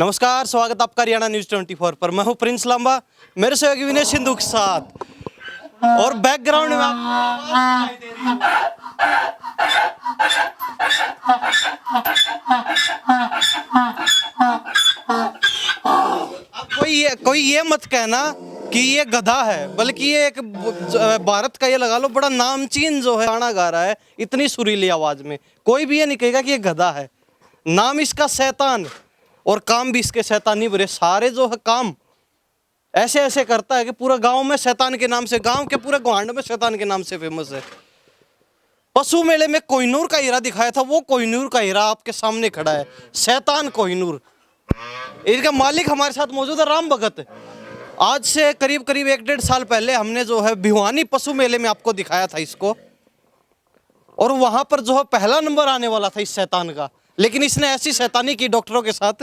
नमस्कार, स्वागत आपका हरियाणा न्यूज 24 पर। मैं हूं प्रिंस लांबा, मेरे सहयोगी विनय सिंधु के साथ। और बैकग्राउंड में आपको आवाज सुनाई दे रही है। अब कोई ये मत कहना कि ये गधा है, बल्कि ये एक भारत का, ये लगा लो, बड़ा नामचीन जो है गाना गा रहा है इतनी सुरीली आवाज में। कोई भी ये नहीं कहेगा कि ये गधा है। नाम इसका शैतान और काम भी इसके शैतानी भरे। सारे जो है काम ऐसे ऐसे करता है कि पूरा गांव में शैतान के नाम से, गांव के पूरे गुआंढ में शैतान के नाम से फेमस है। पशु मेले में कोहिनूर का हीरा दिखाया था, वो कोहिनूर का हीरा आपके सामने खड़ा है, शैतान कोहिनूर। इसका मालिक हमारे साथ मौजूद है, राम भगत। आज से करीब करीब 1-1.5 साल पहले हमने जो है भिवानी पशु मेले में आपको दिखाया था इसको, और वहां पर जो है पहला नंबर आने वाला था इस शैतान का। लेकिन इसने ऐसी शैतानी की डॉक्टरों के साथ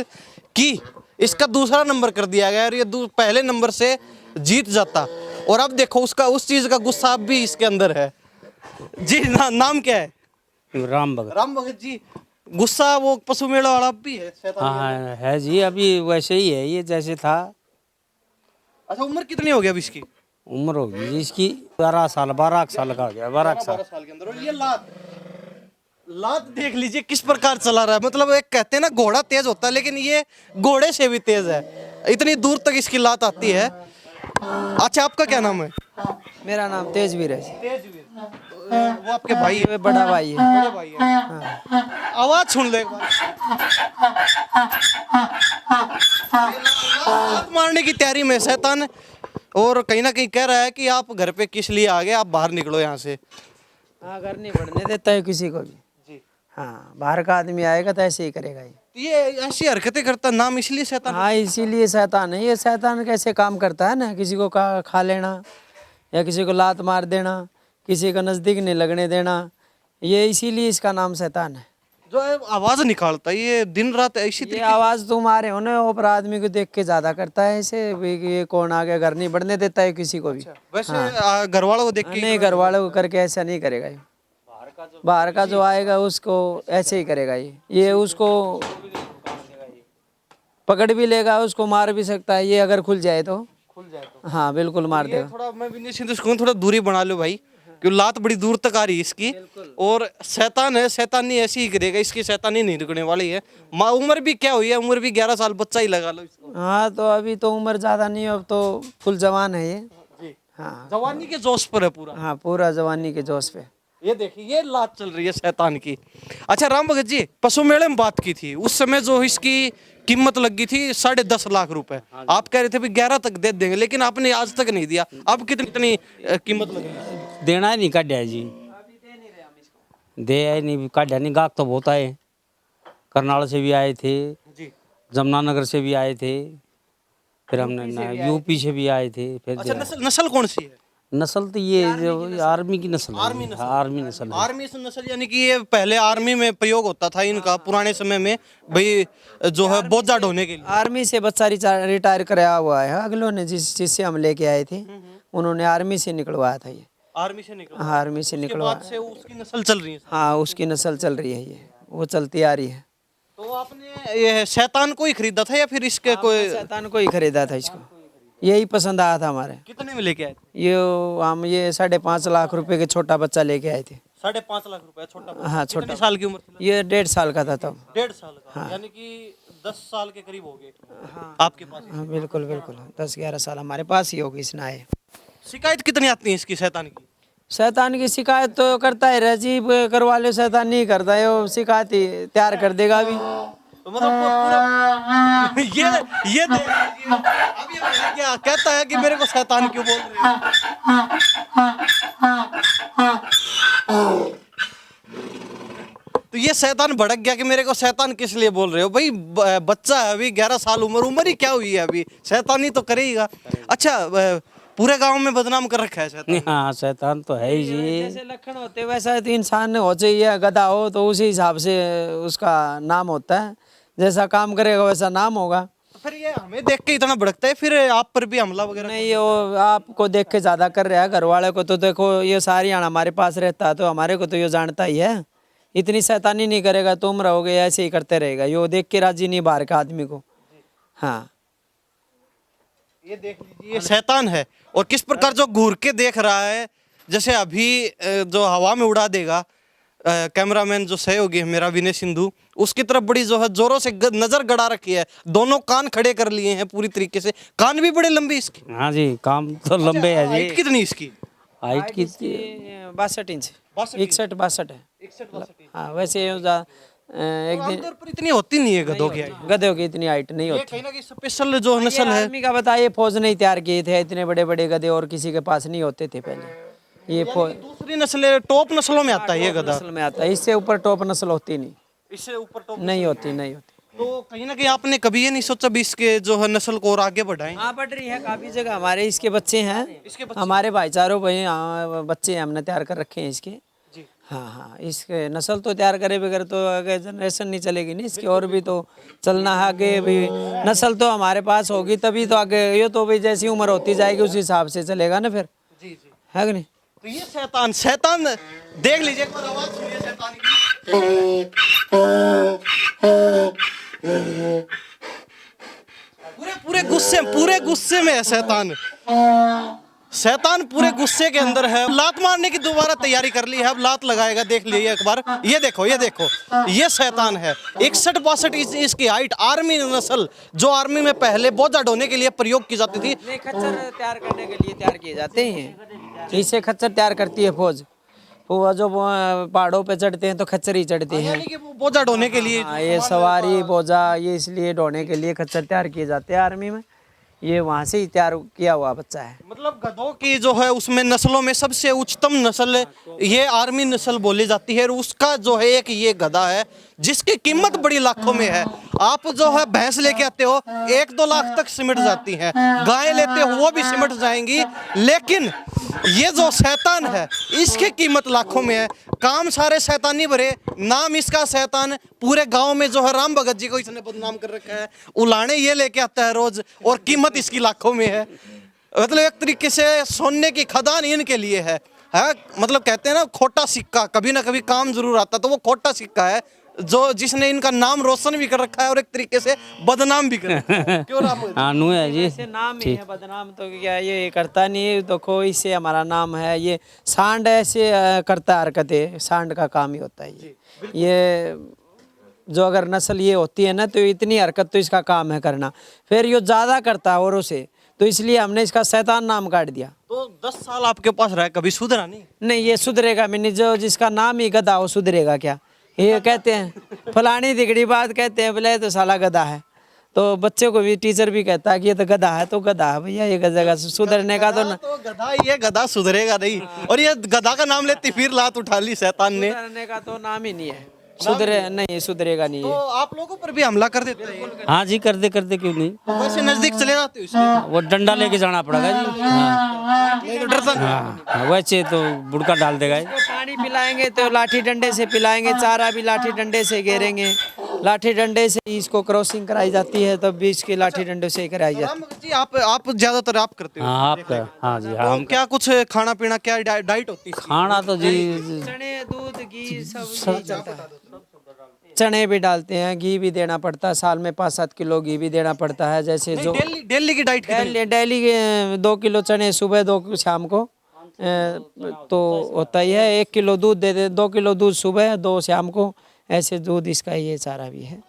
कि इसका दूसरा नंबर कर दिया गया और ये पहले नंबर से जीत जाता। और अब देखो उसका उस चीज का गुस्सा अब भी इसके अंदर है जी। नाम क्या है? राम भगत। राम भगत जी, गुस्सा वो पशु मेला वाला अब भी है शैतानी? हाँ है जी, अभी वैसे ही है ये जैसे था। अच्छा, उम्र कितनी हो गई अब इसकी? उम्र होगी जी इसकी 12 साल, 12 साल का हो गया, 12 साल। 12 साल के अंदर। और ये लात देख लीजिए किस प्रकार चला रहा है। मतलब एक कहते हैं ना घोड़ा तेज होता है, लेकिन ये घोड़े से भी तेज है, इतनी दूर तक इसकी लात आती है। अच्छा, आपका क्या नाम है? मेरा नाम तेजवीर है। तेजवीर। वो आपके भाई है? बड़ा भाई है। बड़े भाई है। हाँ। आवाज सुन ले एक बार। लात मारने की तैयारी में शैतान, और कहीं ना कहीं कह रहा है कि आप घर पे किस लिए आ गए, आप बाहर निकलो यहाँ से। हाँ, घर नहीं बढ़ने देता है किसी को भी जी। हाँ, बाहर का आदमी आएगा तो ऐसे ही करेगा ये ऐसी हरकतें करता, नाम इसलिए शैतान? हाँ, इसीलिए शैतान है ये। शैतान कैसे काम करता है ना, किसी को खा लेना या किसी को लात मार देना, किसी को नज़दीक नहीं लगने देना, ये इसीलिए इसका नाम शैतान है। जो है आवाज निकालता है ये दिन रात इसी ये आवाज़ तुम्हारे होने ऊपर आदमी को देख के ज़्यादा करता है ऐसे भी कि ये कौन आ गया, घर नहीं बढ़ने देता है किसी को भी। वैसे घर वालों को देख के नहीं, घर वालों को करके ऐसा नहीं करेगा ये। बाहर का जो आएगा उसको ऐसे ही करेगा ये उसको पकड़ भी लेगा, उसको मार भी सकता है ये, अगर खुल जाए तो। हाँ, बिल्कुल मार देगा। थोड़ा मैं विनय सिंधु से कहूं, थोड़ा दूरी बना लो भाई, क्योंकि लात बड़ी दूर तक आ रही है इसकी। और शैतान है, शैतानी ऐसी ही करेगा, इसकी शैतानी नहीं रुकने वाली है। उम्र भी क्या हुई है? उम्र भी 11 साल, बच्चा ही लगा लो इसको। हाँ, तो अभी तो उम्र ज़्यादा नहीं है, अब तो फुल जवान है ये। जी। हाँ, जवानी के जोश पर है पूरा। हाँ, पूरा जवानी के जोश पे। ये देखिए ये लात चल रही है शैतान की। अच्छा राम भगत जी, पशु मेले में बात की थी, उस समय जो इसकी कीमत लगी थी 10.5 लाख रुपए। आप कह रहे थे भी 11 तक दे देंगे, लेकिन आपने आज तक नहीं दिया। अब कितनी कीमत लगी? देना ही नहीं, काटा जी, दे नहीं, काटा नहीं। गाहक तो बहुत आए, करनाल से भी आए थे जी, जमुनानगर से भी आए थे, फिर हमने यूपी से भी आए थे। फिर अच्छा, नस्ल कौन सी है? नस्ल तो ये जो आर्मी की नस्ल है। आर्मी नस्ल है। आर्मी नस्ल, यानी कि ये पहले आर्मी में प्रयोग होता था इनका पुराने समय में, भाई जो है बोझा ढोने के लिए। आर्मी से बच्चा रिटायर कराया हुआ है अगलों ने, जिससे हम लेके आए थे, उन्होंने आर्मी से निकलवाया था ये। आर्मी से निकला? हाँ, आर्मी से निकलवा से उसकी नस्ल चल रही है। हाँ, उसकी नस्ल चल रही है, ये वो चलती आ रही है। तो आपने ये शैतान को ही खरीदा था या फिर इसके कोई? शैतान को ही खरीदा था, इसको यही पसंद आया था हमारे। कितने में लेके आए थे? ये 5.5 लाख रुपए के छोटा बच्चा लेके आए थे। 5.5 लाख रुपए छोटा? हाँ, छोटा। कितनी साल की उम्र थी? ये 1.5 साल का था तब। 1.5 साल का। हाँ। यानी कि 10 साल के करीब हो गए। हाँ, आपके पास? हाँ, बिल्कुल बिल्कुल 10-11 साल हमारे पास ही होगी इसने आए। शिकायत कितनी आती है इसकी शैतान की? शैतान की शिकायत तो करता है, राजीव करवा लो, शैतान नहीं करता है, वो शिकायत ही तैयार कर देगा अभी। तो मतलब पूरा ये देख लीजिए, अब ये क्या कहता है कि मेरे को शैतान क्यों बोल रहे हो? तो ये शैतान भड़क गया कि मेरे को शैतान किस लिए बोल रहे हो भाई? बच्चा है अभी, 11 साल उम्र ही क्या हुई है अभी, शैतानी तो करेगा। अच्छा, पूरे गांव में बदनाम कर रखा है शैतान। हाँ, शैतान तो है ही जी। जैसे लक्षण होते वैसा तो इंसान हो चाहिए, गधा हो तो उसी हिसाब से उसका नाम होता है, जैसा काम करेगा वैसा नाम होगा। तो फिर ये हमें देख के इतना भड़कता है, फिर आप पर भी हमला वगैरह? नहीं, वो आपको देख के ज्यादा कर रहा है, घर वाले को तो देखो, ये सारी हमारे पास रहता है तो हमारे को तो ये जानता ही है, इतनी शैतानी नहीं करेगा, तुम रहोगे ऐसे ही करते रहेगा, यो देख के राजी नहीं बाहर का आदमी को। हाँ ये देख लीजिए, ये शैतान है। और किस प्रकार जो घूर के देख रहा है, जैसे अभी जो हवा में उड़ा देगा। कैमरामैन जो सहयोगी है मेरा विनय सिंधु, उसकी तरफ बड़ी जो है जोरों से नजर गड़ा रखी है। दोनों कान खड़े कर लिए हैं पूरी तरीके से। कान भी बड़े लंबे इसके। हाँ जी, काम तो लंबे है जी। हाइट कितनी इसकी? हाइट की 62 इंच, 61-62 है। 61-62। हाँ वैसे एक दिन आमतौर पर इतनी होती नहीं है गधों की हाइट। गधों की इतनी हाइट नहीं ये होती। कहीं ना कहीं स्पेशल जो नस्ल है। आर्मी का बताइए, फौज नहीं तैयार किए थे इतने बड़े बड़े गधे, और किसी के पास नहीं होते थे पहले। ये फौज दूसरी नस्ल टॉप नस्लों में आता है ये गधा। नस्ल में आता है, इससे ऊपर टॉप नस्ल होती नहीं, इससे ऊपर टॉप नहीं होती, नहीं होती। तो कहीं ना कहीं आपने कभी ये नहीं सोचा भी इसके जो है नस्ल को और आगे बढ़ाएं? हाँ बढ़ रही है काफी जगह। हमारे इसके बच्चे हैं, इसके बच्चे? हमारे भाईचारों भाई बच्चे हैं, हमने तैयार कर रखे हैं इसके। जी। हाँ हाँ, इसके नस्ल तो तैयार करे बगैर तो आगे जनरेशन नहीं चलेगी नहीं इसकी, और भी तो चलना है आगे भी। नस्ल तो हमारे पास होगी तभी तो आगे, ये तो भाई जैसी उम्र होती जाएगी उस हिसाब से चलेगा ना फिर, जी जी। है कि नहीं। तो ये शैतान शैतान देख लीजिए, एक बार आवाज सुनिए शैतान की। पूरे गुस्से में है शैतान। शैतान पूरे गुस्से के अंदर है। लात मारने की दोबारा तैयारी कर ली है, अब लात लगाएगा। देख लीजिए एक बार, ये देखो ये शैतान है। 61-62 इसकी हाइट। आर्मी नस्ल जो आर्मी में पहले बोझा ढोने के लिए प्रयोग की जाती थी। नहीं, खच्चर तैयार करने के लिए तैयार किए जाते हैं, इससे खच्चर तैयार करती है फौज। वो जो पहाड़ों पे चढ़ते हैं तो खच्चर ही चढ़ते हैं। यानी कि वो बोझा ढोने के लिए। हाँ, ये सवारी बोझा ये इसलिए ढोने के लिए खच्चर तैयार किए जाते हैं आर्मी में। ये वहाँ से ही तैयार किया हुआ बच्चा है। मतलब गधों की जो है उसमें नस्लों में सबसे उच्चतम नस्ल ये आर्मी नस्ल बोली जाती है। और उसका जो है एक ये गधा है जिसकी कीमत बड़ी लाखों में है। आप जो है भैंस लेके आते हो 1-2 लाख तक सिमट जाती हैं, गाय लेते हो वो भी सिमट जाएंगी। लेकिन ये जो शैतान है इसकी कीमत लाखों में है। काम सारे शैतानी भरे, नाम इसका शैतान। पूरे गांव में जो है राम भगत जी को इसने बदनाम कर रखा है। उलाने ये लेके आता है रोज, और कीमत इसकी लाखों में है। मतलब एक तरीके से सोने की खदान इनके लिए है। मतलब कहते हैं ना खोटा सिक्का कभी ना कभी काम जरूर आता, तो वो खोटा सिक्का है जो जिसने इनका नाम रोशन भी कर रखा है और एक तरीके से बदनाम भी कर रखा है। क्यों राम भगत? हाँ नू है जी। ऐसे नाम ही है, बदनाम तो क्या ये करता नहीं है। देखो इससे हमारा नाम है। ये सांड ऐसे करता है हरकतें, सांड का काम ही होता है ये जो अगर नस्ल ये होती है ना तो इतनी हरकत तो इसका काम है करना। फिर ये ज़्यादा करता है औरों से, तो इसलिए हमने इसका शैतान नाम काट दिया। तो 10 साल आपके पास रहा, कभी सुधरा नहीं? नहीं, ये सुधरेगा मैंने जो जिसका नाम ही गधा हो सुधरेगा क्या? ये कहते हैं फलानी दिगड़ी बात कहते हैं, बोले तो साला गधा है। तो बच्चे को भी टीचर भी कहता है कि ये तो गधा है, तो गधा है भैया, ये जगह सुधरने का तो गधा, ये गधा सुधरेगा नहीं। और ये गधा का नाम लेती फिर लात उठा ली शैतान ने। सुधरने का तो नाम ही नहीं है, सुधरे नहीं, सुधरेगा नहीं तो है। आप लोगों पर भी हमला कर देता है? हाँ जी, करते करते क्यों नहीं। तो वैसे नजदीक चले जाते हो इसके? वो डंडा लेके जाना पड़ेगा जी। हाँ नहीं तो डरता नहीं? हाँ, वैसे तो बुड़का डाल देगा। इसको पानी पिलाएंगे तो लाठी डंडे से पिलाएंगे, चारा भी लाठी डंडे से घेरेंगे। लाठी डंडे से ही इसको क्रॉसिंग कराई जाती है, तब भी इसके लाठी डंडे से ही कराई जाती है। राम भगत जी आप ज्यादातर आप करते हो? हाँ आप हाँ जी। तो हम क्या कुछ खाना पीना क्या डाइट होती है? खाना तो जी चने दूध घी सब यही चलता है। चने भी डालते हैं, घी भी देना पड़ता है, साल में 5-7 किलो घी भी देना पड़ता है। जैसे जो डेली की डाइट डेली 2 किलो चने सुबह, 2 शाम को तो होता ही है। 1 किलो दूध दे दे, 2 किलो दूध सुबह, 2 शाम को। ऐसे दूध इसका ये चारा भी है,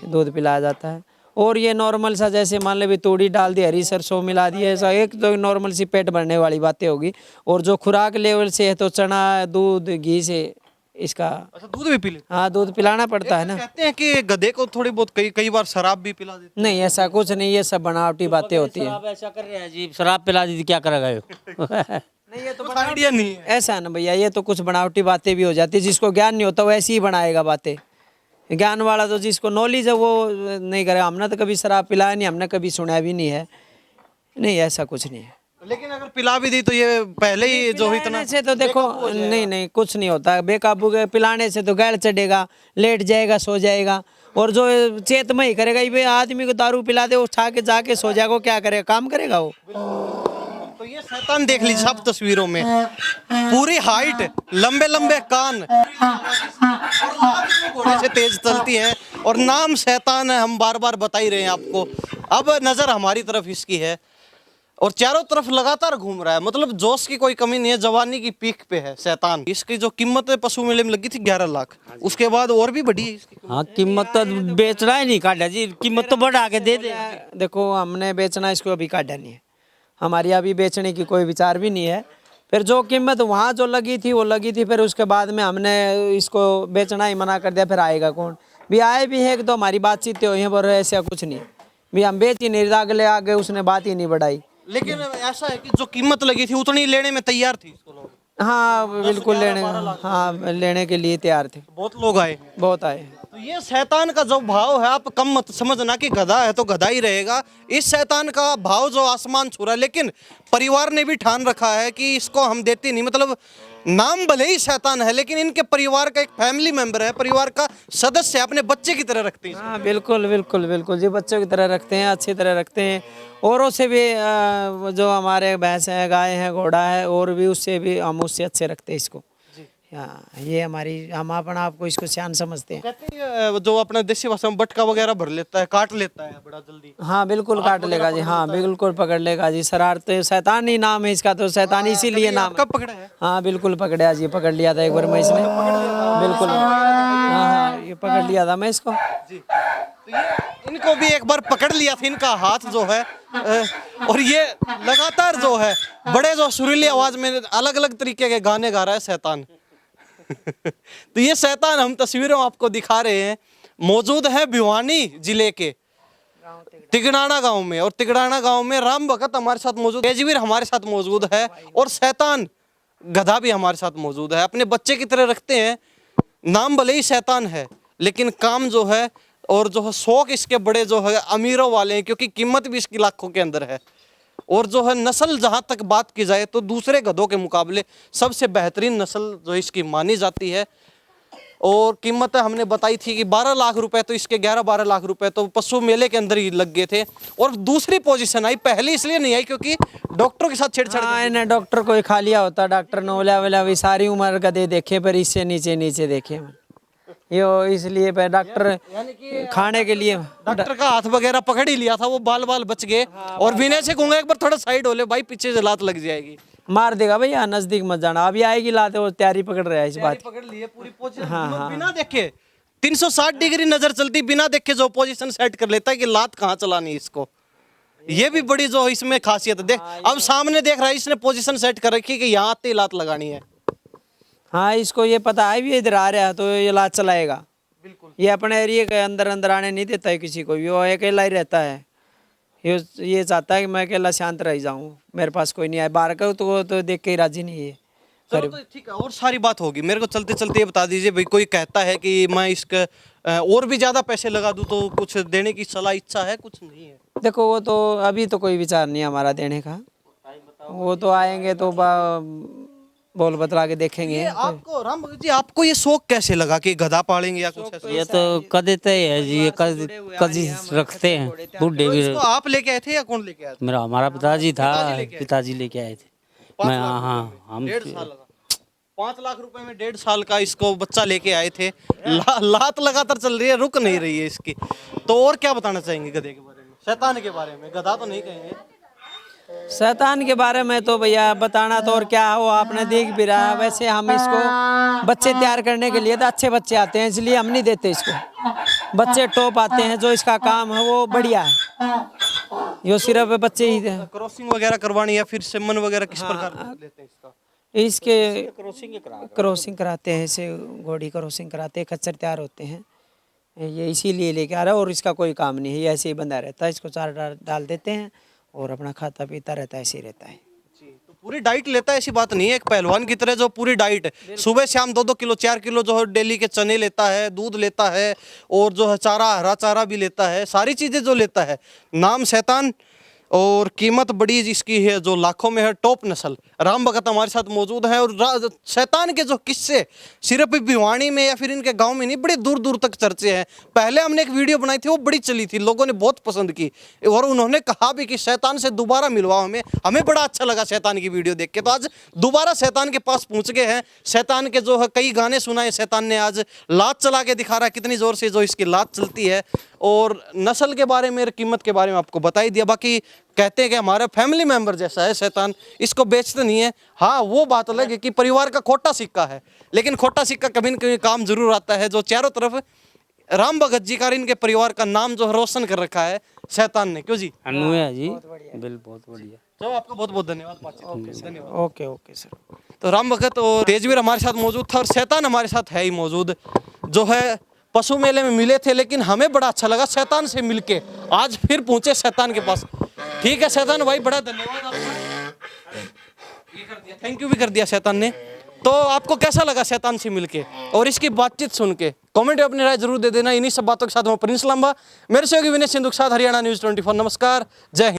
दूध पिलाया जाता है। और ये नॉर्मल सा जैसे मान ले भी तूड़ी डाल दी, हरी सरसों मिला दी, ऐसा एक तो नॉर्मल सी पेट भरने वाली बातें होगी। और जो खुराक लेवल से है तो चना दूध घी से इसका। अच्छा, दूध भी पी लेते? हाँ, दूध पिलाना पड़ता है ना। कहते हैं कि गधे को थोड़ी बहुत कई बार शराब भी पिला देते नहीं, ऐसा कुछ नहीं, ये सब बनावटी बातें होती है। शराब ऐसा कर रहे हैं जी, शराब पिला दी क्या करेगा ये। नहीं, ये तो हैं। आइडिया नहीं है। ऐसा है ना भैया, ये तो कुछ बनावटी बातें भी हो जाती है। जिसको ज्ञान नहीं होता वो ऐसे ही बनाएगा बातें। ज्ञान वाला तो जिसको नॉलेज है वो नहीं करेगा। हमने तो कभी शराब पिलाया नहीं, हमने कभी सुना भी नहीं है। नहीं, ऐसा कुछ नहीं है। लेकिन अगर पिला भी दी तो ये पहले ही जो इतना पिलाने से तो देखो, नहीं कुछ नहीं होता। बेकाबू के पिलाने से तो गैर चढ़ेगा, लेट जाएगा, सो जाएगा। और जो चेत में ही करेगा, ये आदमी को दारू पिला दे, उठा के जाके सो जाएगा, वो क्या करेगा? काम करेगा वो। तो ये शैतान देख लीजिए सब तस्वीरों में, पूरी हाइट, लंबे लंबे कान, और घोड़े से तेज चलती है। और नाम शैतान है, हम बार बार बता ही रहे हैं आपको। अब नज़र हमारी तरफ इसकी है और चारों तरफ लगातार घूम रहा है, मतलब जोश की कोई कमी नहीं है, जवानी की पीक पे है शैतान। इसकी जो कीमत पशु मेले में लगी थी 11 लाख, उसके बाद और भी बढ़ी है इसकी। हाँ कीमत तो बेचना ही नहीं काटा जी, कीमत तो बढ़ा के दे दे। देखो हमने बेचना इसको अभी काटा नहीं है, हमारी अभी बेचने की कोई विचार भी नहीं है। फिर जो कीमत वहाँ जो लगी थी वो लगी थी, फिर उसके बाद में हमने इसको बेचना ही मना कर दिया। फिर आएगा कौन? भी आए भी है कि तो हमारी बातचीत हुई है, पर ऐसा कुछ नहीं भी हम बेच ही नहीं, अगले आगे उसने बात ही नहीं बढ़ाई। लेकिन ऐसा है कि जो कीमत लगी थी उतनी लेने में तैयार थी इसको लोग, हाँ बिल्कुल लेने, हाँ लेने के लिए तैयार थे, बहुत लोग आए। बहुत आए। तो ये शैतान का जो भाव है, आप कम मत समझना कि गधा है तो गधा ही रहेगा। इस शैतान का भाव जो आसमान छू रहा है, लेकिन परिवार ने भी ठान रखा है कि इसको हम देते नहीं। मतलब नाम भले ही शैतान है, लेकिन इनके परिवार का एक फैमिली मेंबर है, परिवार का सदस्य है, अपने बच्चे की तरह रखते हैं। हाँ बिल्कुल बिल्कुल बिल्कुल जी, बच्चों की तरह रखते हैं, अच्छी तरह रखते हैं। औरों से भी जो हमारे भैंस है, गाय है, घोड़ा है, और भी उससे भी हम उससे अच्छे रखते हैं इसको। हाँ ये हमारी, हम अपना आपको इसको शान समझते हैं। कहते हैं जो अपने देसी भाषा में बटका वगैरह भर लेता है, काट लेता है बड़ा जल्दी। हाँ बिल्कुल काट लेगा जी, हाँ बिल्कुल पकड़ लेगा जी। शरारत शैतान ही नाम है इसका, तो शैतान इसीलिए नाम। कब पकड़ा है? हाँ बिल्कुल पकड़ा जी, पकड़ लिया था एक बार मैं इसने, बिल्कुल। हाँ हाँ ये पकड़ लिया था मैं इसको जी। तो ये इनको भी एक बार पकड़ लिया था, इनका हाथ जो है और ये लगातार जो है बड़े जो सुरीली आवाज में अलग अलग तरीके के गाने गा रहा है शैतान। तो ये शैतान हम तस्वीरों आपको दिखा रहे हैं, मौजूद है भिवानी जिले के तिगड़ाना गांव में। और तिगड़ाना गांव में राम भगत हमारे साथ मौजूद, तेजवीर हमारे साथ मौजूद है, और शैतान गधा भी हमारे साथ मौजूद है। अपने बच्चे की तरह रखते हैं। नाम भले ही शैतान है, लेकिन काम जो है और जो है शौक इसके बड़े जो है अमीरों वाले हैं, क्योंकि कीमत भी इसकी लाखों के अंदर है। और जो है नस्ल जहाँ तक बात की जाए तो दूसरे गधों के मुकाबले सबसे बेहतरीन नस्ल जो इसकी मानी जाती है। और कीमत हमने बताई थी कि 12 लाख रुपए, तो इसके 11-12 लाख रुपए तो पशु मेले के अंदर ही लग गए थे। और दूसरी पोजीशन आई, पहली इसलिए नहीं आई क्योंकि डॉक्टरों के साथ छेड़छाड़। हाँ इन्हें डॉक्टर को ही खा लिया होता, डॉक्टर ने बोला बोला भी सारी उम्र गधे देखे पर इससे नीचे नीचे देखे यो, इसलिए पे डॉक्टर खाने के लिए डॉक्टर का हाथ वगैरह पकड़ ही लिया था, वो बाल बाल बच गए। और विनय से कहूंगा एक बार थोड़ा साइड हो ले भाई, पीछे से लात लग जाएगी, मार देगा भैया, नजदीक मत जाना, अभी आएगी लाते, वो तैयारी पकड़ रहा है इस बात। पकड़ लिए पूरी पोजीशन बिना देखे, 360 डिग्री नजर चलती बिना देखे जो पोजीशन सेट कर लेता है कि लात कहाँ चलानी इसको। ये भी बड़ी जो इसमें खासियत है। देख अब सामने देख रहा है, इसने पोजीशन सेट कर रखी है कि यहाँ आते ही लात लगानी है। हाँ इसको ये पता है भी इधर आ रहा है तो ये लात चलाएगा। बिल्कुल। ये अपने एरिया के अंदर अंदर आने नहीं देता है किसी को भी, वो अकेला ही रहता है। ये चाहता है कि मैं अकेला शांत रह जाऊँ, मेरे पास कोई नहीं आए। बाहर का तो देख के ही राजी नहीं है। चलो तो ठीक है, और सारी बात होगी। मेरे को चलते चलते ये बता दीजिए भाई, कोई कहता है कि मैं इसका और भी ज्यादा पैसे लगा दूं, तो कुछ देने की सलाह इच्छा है? कुछ नहीं है। देखो वो तो अभी तो कोई विचार नहीं है हमारा देने का, वो तो आएंगे तो बोल बतला के देखेंगे। आपको राम भगत जी, आपको ये शौक कैसे लगा कि गधा पालेंगे या कुछ ऐसा? ये तो कद देते है जी, ये कद रखते हैं बूढ़े भी। इसको आप लेके आए थे या कौन लेके आया था? मेरा हमारा पिताजी था, पिताजी लेके आए थे। मैं हाँ हम 1.5 साल लगा। 5 लाख रुपए में 1.5 साल का इसको बच्चा लेके आए थे। लात लगातार चल रही है, रुक नहीं रही है इसकी। तो और क्या बताना चाहेंगे गधे के बारे में, शैतान के बारे में? गधा तो नहीं कहेंगे। शैतान के बारे में तो भैया बताना तो और क्या हो, आपने देख भी रहा। वैसे हम इसको बच्चे तैयार करने के लिए तो अच्छे बच्चे आते हैं, इसलिए हम नहीं देते इसको। बच्चे टॉप आते हैं, जो इसका काम है वो बढ़िया है। यो सिर्फ बच्चे ही क्रॉसिंग वगैरह करवानी या फिर सेमन वगैरह किस प्रकार लेते हैं इसका? इसके क्रॉसिंग कराते हैं, इसे घोड़ी क्रॉसिंग कराते हैं, खच्चर तैयार होते हैं। ये इसीलिए लेके आ रहा है, और इसका कोई काम नहीं है, ये ऐसे ही बंधा रहता है। इसको चारा डाल देते हैं और अपना खाता पीता रहता है, ऐसे ही रहता है। तो पूरी डाइट लेता है, ऐसी बात नहीं है। एक पहलवान की तरह जो पूरी डाइट सुबह शाम 2-2 किलो 4 किलो जो है डेली के चने लेता है, दूध लेता है, और जो है चारा, हरा चारा भी लेता है, सारी चीजें जो लेता है। नाम शैतान, और कीमत बड़ी इसकी है जो लाखों में है, टॉप नस्ल। राम भगत हमारे साथ मौजूद हैं और शैतान के जो किस्से सिर्फ भिवानी में या फिर इनके गांव में नहीं, बड़े दूर दूर तक चर्चे हैं। पहले हमने एक वीडियो बनाई थी, वो बड़ी चली थी, लोगों ने बहुत पसंद की और उन्होंने कहा भी कि शैतान से दोबारा मिलवाओ हमें। हमें बड़ा अच्छा लगा शैतान की वीडियो देख के, तो आज दोबारा शैतान के पास पहुंच गए हैं। शैतान के जो है कई गाने सुनाए शैतान ने, आज लात चला के दिखा रहा है कितनी जोर से जो इसकी लात चलती है। और नस्ल के बारे में, कीमत के बारे में आपको बता ही दिया। बाकी कहते हैं कि हमारा फैमिली मेंबर जैसा है शैतान, इसको बेचते नहीं है। हाँ, वो बात अलग है कि परिवार का खोटा सिक्का है, लेकिन खोटा सिक्का कभी न कभी काम जरूर आता है। जो चारों तरफ राम भगत जी का, इनके परिवार का नाम जो रोशन कर रखा है शैतान ने, क्यों जी? अनु है जी, बिल बहुत बढ़िया। तो आपका बहुत बहुत धन्यवाद धन्यवाद। Okay okay sir. तो राम भगत और तेजवीर हमारे साथ मौजूद था और शैतान हमारे साथ है ही मौजूद, जो है पशु मेले में मिले थे, लेकिन हमें बड़ा अच्छा लगा शैतान से मिलके। आज फिर पहुंचे शैतान के पास। ठीक है शैतान भाई, बड़ा धन्यवाद आपका, ये कर दिया, थैंक यू भी कर दिया शैतान ने। तो आपको कैसा लगा शैतान से मिलके और इसकी बातचीत सुन के? कमेंट में अपनी राय जरूर दे देना। इन्हीं सब बातों के साथ मैं प्रिंस लांबा, मेरे सहयोगी विनय सिंधु के साथ हरियाणा न्यूज़ 24। नमस्कार, जय हिंद।